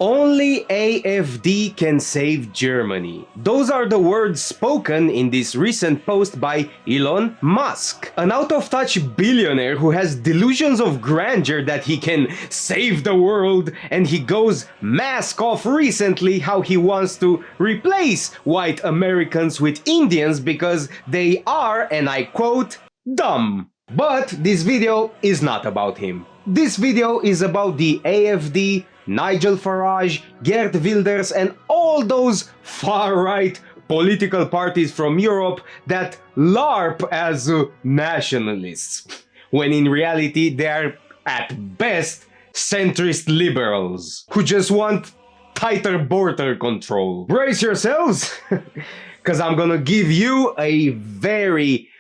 Only AfD can save Germany. Those are the words spoken in this recent post by Elon Musk, an out-of-touch billionaire who has delusions of grandeur that he can save the world, and he goes mask off recently how he wants to replace white Americans with Indians because they are, and I quote, dumb. But this video is not about him. This video is about the AfD, Nigel Farage, Geert Wilders and all those far-right political parties from Europe that LARP as nationalists, when in reality they are at best centrist liberals who just want tighter border control. Brace yourselves, because I'm gonna give you a very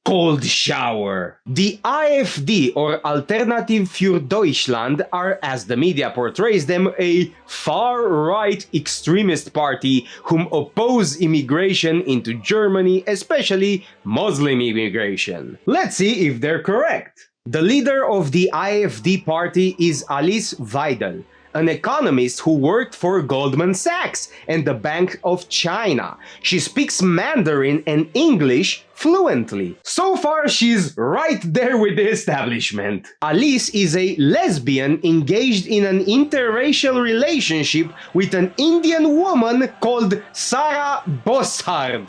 cold shower. The AfD, or Alternative für Deutschland, are, as the media portrays them, a far-right extremist party whom oppose immigration into Germany, especially Muslim immigration. Let's see if they're correct. The leader of the AfD party is Alice Weidel, an economist who worked for Goldman Sachs and the Bank of China. She speaks Mandarin and English fluently. So far, she's right there with the establishment. Alice is a lesbian engaged in an interracial relationship with an Indian woman called Sarah Bossard.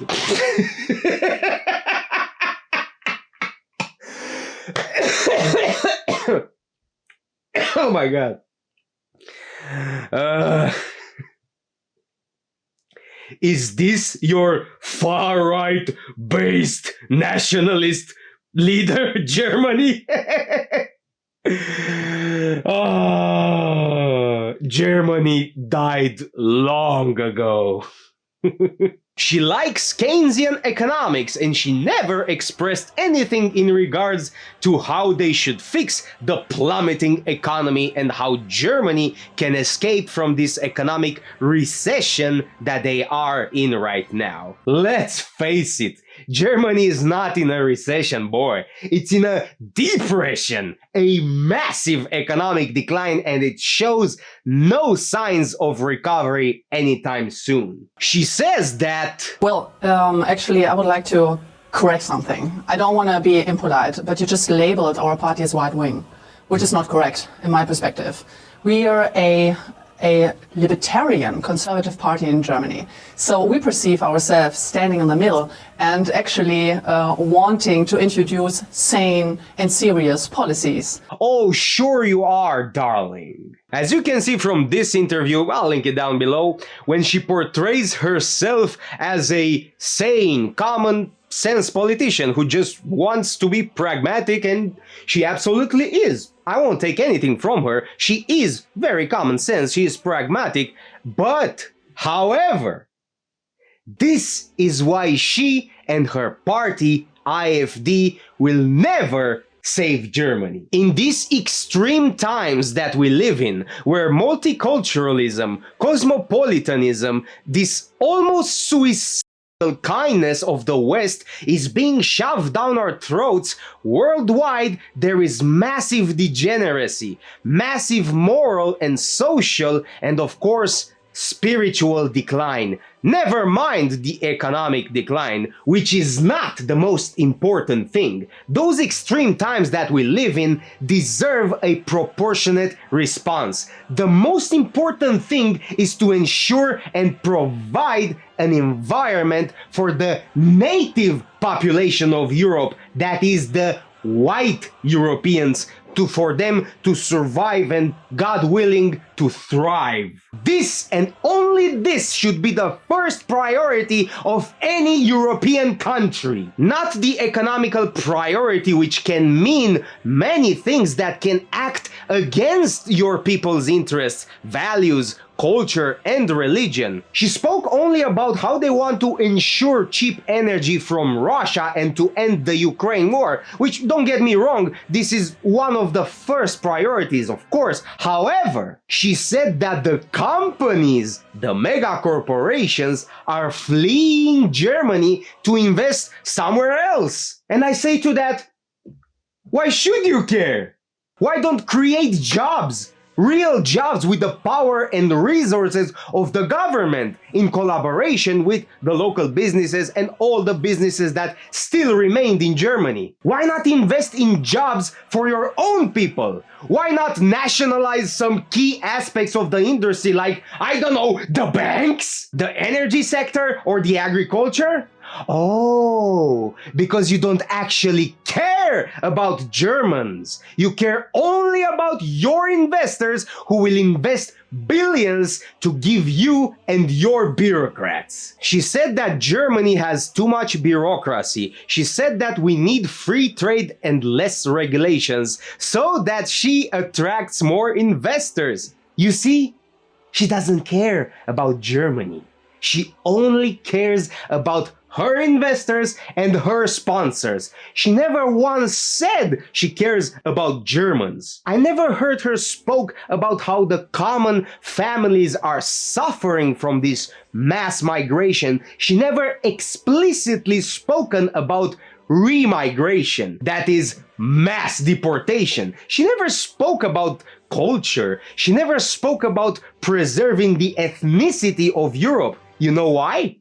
Oh my god. Is this your far-right based nationalist leader, Germany? Germany died long ago. She likes Keynesian economics and she never expressed anything in regards to how they should fix the plummeting economy and how Germany can escape from this economic recession that they are in right now. Let's face it, Germany is not in a recession, boy. It's in a depression, a massive economic decline, and it shows no signs of recovery anytime soon. She says that... Well, actually, I would like to correct something. I don't want to be impolite, but you just labeled our party as right-wing, which is not correct, in my perspective. We are a libertarian conservative party in Germany. So we perceive ourselves standing in the middle and actually wanting to introduce sane and serious policies. Oh, sure you are, darling. As you can see from this interview, I'll link it down below, when she portrays herself as a sane, common sense politician who just wants to be pragmatic, and she absolutely is. I won't take anything from her. She is very common sense, she is pragmatic, but, however, this is why she and her party, AfD, will never save Germany. In these extreme times that we live in, where multiculturalism, cosmopolitanism, this almost suicidal kindness of the West is being shoved down our throats, worldwide there is massive degeneracy, massive moral and social, and of course spiritual decline. Never mind the economic decline, which is not the most important thing. Those extreme times that we live in deserve a proportionate response. The most important thing is to ensure and provide an environment for the native population of Europe, that is the white Europeans, for them to survive and, God willing, to thrive. This and only this should be the first priority of any European country. Not the economical priority, which can mean many things that can act against your people's interests, values, culture, and religion. She spoke only about how they want to ensure cheap energy from Russia and to end the Ukraine war, which, don't get me wrong, this is one of the first priorities, of course. However, she said that the companies, the mega corporations, are fleeing Germany to invest somewhere else. And I say to that, why should you care? Why don't create jobs? real jobs with the power and resources of the government in collaboration with the local businesses and all the businesses that still remained in Germany. Why not invest in jobs for your own people? Why not nationalize some key aspects of the industry like, I don't know, the banks, the energy sector, or the agriculture? Oh, because you don't actually care about Germans. You care only about your investors who will invest billions to give you and your bureaucrats. She said that Germany has too much bureaucracy. She said that we need free trade and less regulations so that she attracts more investors. You see, she doesn't care about Germany. She only cares about her investors and her sponsors. She never once said she cares about Germans. I never heard her spoke about how the common families are suffering from this mass migration. She never explicitly spoken about remigration, that is mass deportation. She never spoke about culture. She never spoke about preserving the ethnicity of Europe. You know why?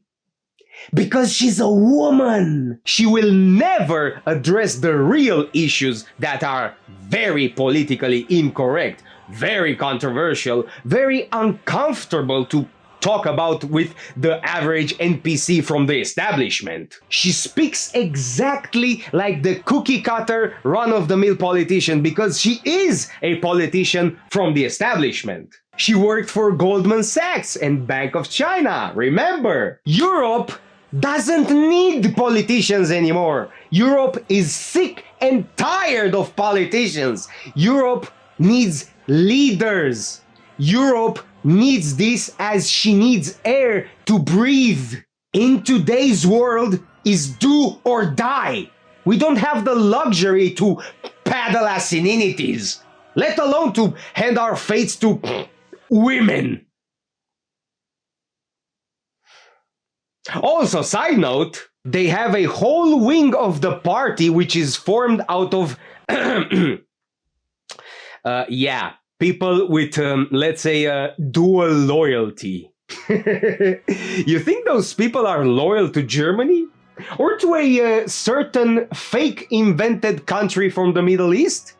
Because she's a woman. She will never address the real issues that are very politically incorrect, very controversial, very uncomfortable to talk about with the average NPC from the establishment. She speaks exactly like the cookie cutter run-of-the-mill politician because she is a politician from the establishment. She worked for Goldman Sachs and Bank of China. Remember, Europe doesn't need politicians anymore. Europe is sick and tired of politicians. Europe needs leaders. Europe needs this as she needs air to breathe. In today's world is do or die. We don't have the luxury to paddle as ininities, let alone to hand our fates to women. Also, side note, they have a whole wing of the party which is formed out of people with, let's say, dual loyalty. You think those people are loyal to Germany? Or to a certain fake invented country from the Middle East?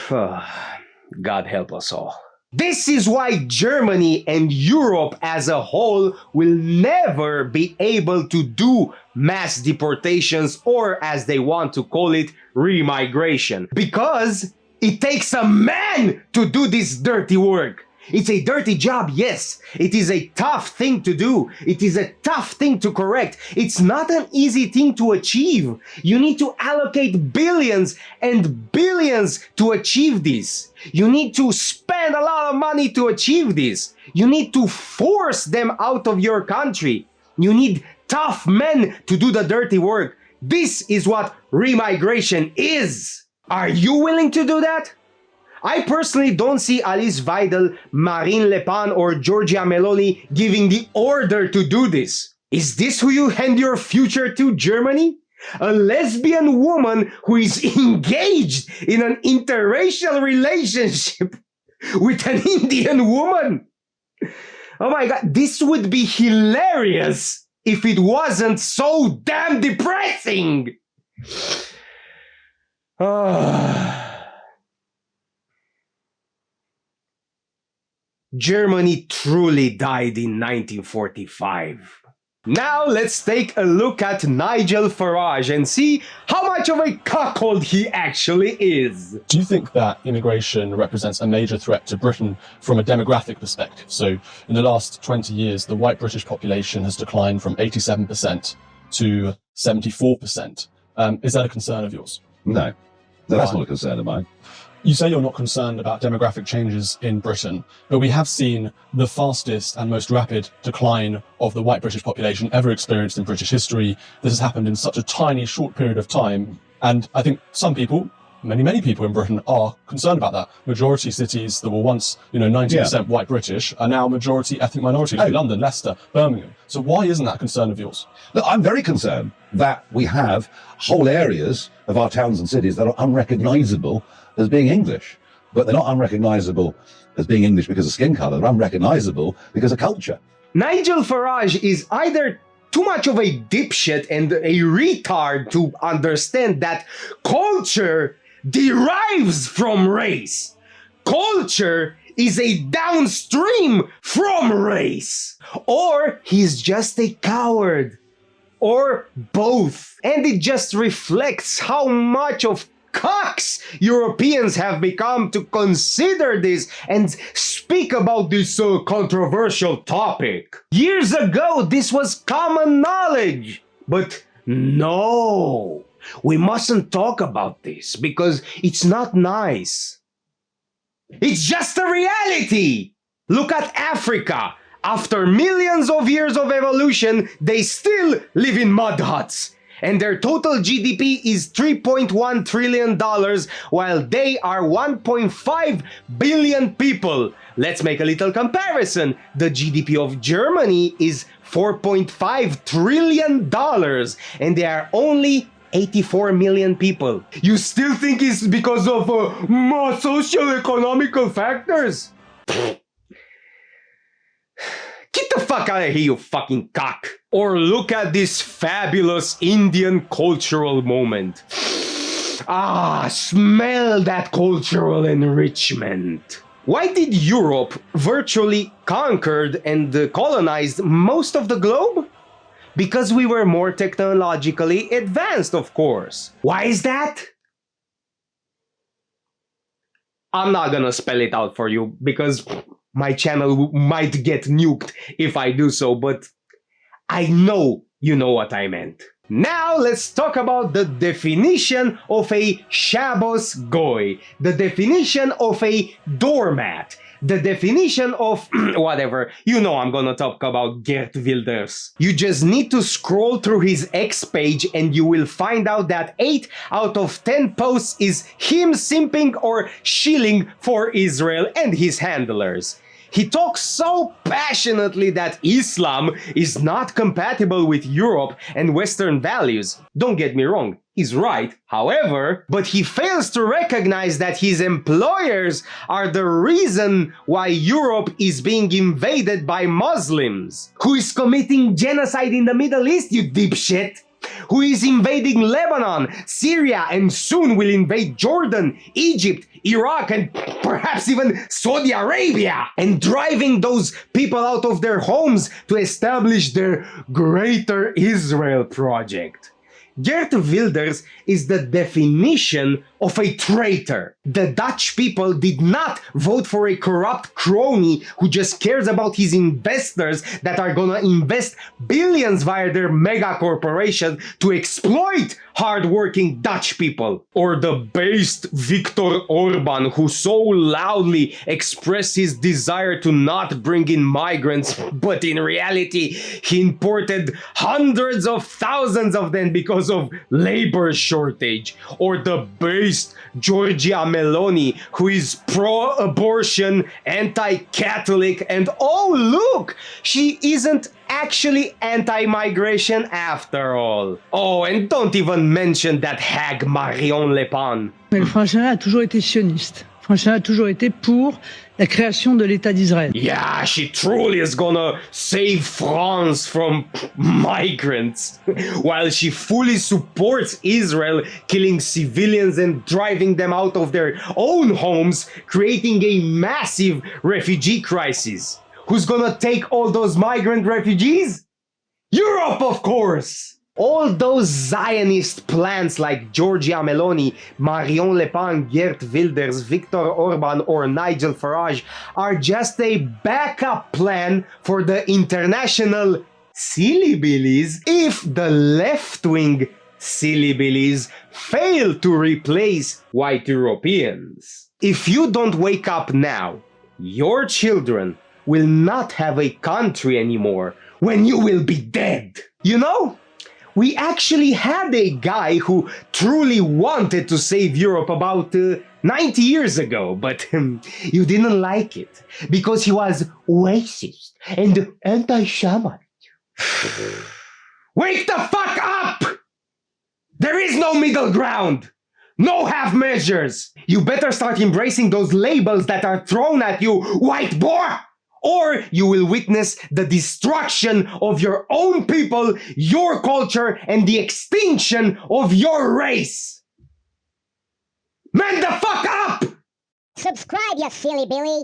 God help us all. This is why Germany and Europe as a whole will never be able to do mass deportations, or as they want to call it, remigration. Because it takes a man to do this dirty work. It's a dirty job, yes. It is a tough thing to do. It is a tough thing to correct. It's not an easy thing to achieve. You need to allocate billions and billions to achieve this. You need to spend a lot of money to achieve this. You need to force them out of your country. You need tough men to do the dirty work. This is what remigration is. Are you willing to do that? I personally don't see Alice Weidel, Marine Le Pen, or Giorgia Meloni giving the order to do this. Is this who you hand your future to, Germany? A lesbian woman who is engaged in an interracial relationship with an Indian woman? Oh my god, this would be hilarious if it wasn't so damn depressing! Germany truly died in 1945. Now let's take a look at Nigel Farage and see how much of a cuckold he actually is. Do you think that immigration represents a major threat to Britain from a demographic perspective? So in the last 20 years, the white British population has declined from 87% to 74%. Is that a concern of yours? No, that's not a concern of mine. You say you're not concerned about demographic changes in Britain, but we have seen the fastest and most rapid decline of the white British population ever experienced in British history. This has happened in such a tiny, short period of time. And I think some people, many people in Britain are concerned about that. Majority cities that were once, 90% white British are now majority ethnic minorities. London, Leicester, Birmingham. So why isn't that a concern of yours? Look, I'm very concerned that we have whole areas of our towns and cities that are unrecognisable as being English. but they're not unrecognizable as being English because of skin color. They're unrecognizable because of culture. Nigel Farage is either too much of a dipshit and a retard to understand that culture derives from race. Culture is a downstream from race. Or he's just a coward. Or both. And it just reflects how much of cocks Europeans have become to consider this and speak about this controversial topic. Years ago, this was common knowledge. But no, we mustn't talk about this because it's not nice. It's just a reality. Look at Africa. After millions of years of evolution, they still live in mud huts. And their total GDP is $3.1 trillion, while they are 1.5 billion people. Let's make a little comparison. The GDP of Germany is $4.5 trillion, and they are only 84 million people. You still think it's because of more socio-economical factors? Get the fuck out of here, you fucking cock. Or look at this fabulous Indian cultural moment. Ah, smell that cultural enrichment. Why did Europe virtually conquered and colonized most of the globe? Because we were more technologically advanced, of course. Why is that? I'm not gonna spell it out for you because my channel might get nuked if I do so, but I know you know what I meant. Now let's talk about the definition of a Shabbos goy, the definition of a doormat, the definition of whatever. You know I'm gonna talk about Geert Wilders. You just need to scroll through his X page and you will find out that 8 out of 10 posts is him simping or shilling for Israel and his handlers. He talks so passionately that Islam is not compatible with Europe and Western values. Don't get me wrong, he's right, however, but he fails to recognize that his employers are the reason why Europe is being invaded by Muslims. Who is committing genocide in the Middle East, you dipshit? Who is invading Lebanon, Syria, and soon will invade Jordan, Egypt, Iraq, and perhaps even Saudi Arabia, and driving those people out of their homes to establish their Greater Israel project. Geert Wilders is the definition of a traitor. The Dutch people did not vote for a corrupt crony who just cares about his investors that are gonna invest billions via their mega corporation to exploit hardworking Dutch people. Or the based Viktor Orban who so loudly expressed his desire to not bring in migrants, but in reality he imported hundreds of thousands of them because of labor shortage. Or the based Giorgia Meloni who is pro-abortion, anti-Catholic, and oh look, she isn't actually anti-migration after all. Oh, and don't even mention that hag Marion Le Pen. Mais le Front National a toujours été sioniste. Le Front National a toujours été pour la création de l'État d'Israël. Yeah, she truly is gonna save France from migrants, while she fully supports Israel killing civilians and driving them out of their own homes, creating a massive refugee crisis. Who's gonna take all those migrant refugees? Europe, of course! All those Zionist plans like Giorgia Meloni, Marion Le Pen, Geert Wilders, Viktor Orban, or Nigel Farage are just a backup plan for the international sillybillies if the left-wing sillybillies fail to replace white Europeans. If you don't wake up now, your children will not have a country anymore when you will be dead. You know? We actually had a guy who truly wanted to save Europe about 90 years ago, but you didn't like it because he was racist and anti-Semite. Wake the fuck up! There is no middle ground! No half measures! You better start embracing those labels that are thrown at you, white boy! Or you will witness the destruction of your own people, your culture, and the extinction of your race! Man the fuck up! Subscribe, you silly Billy!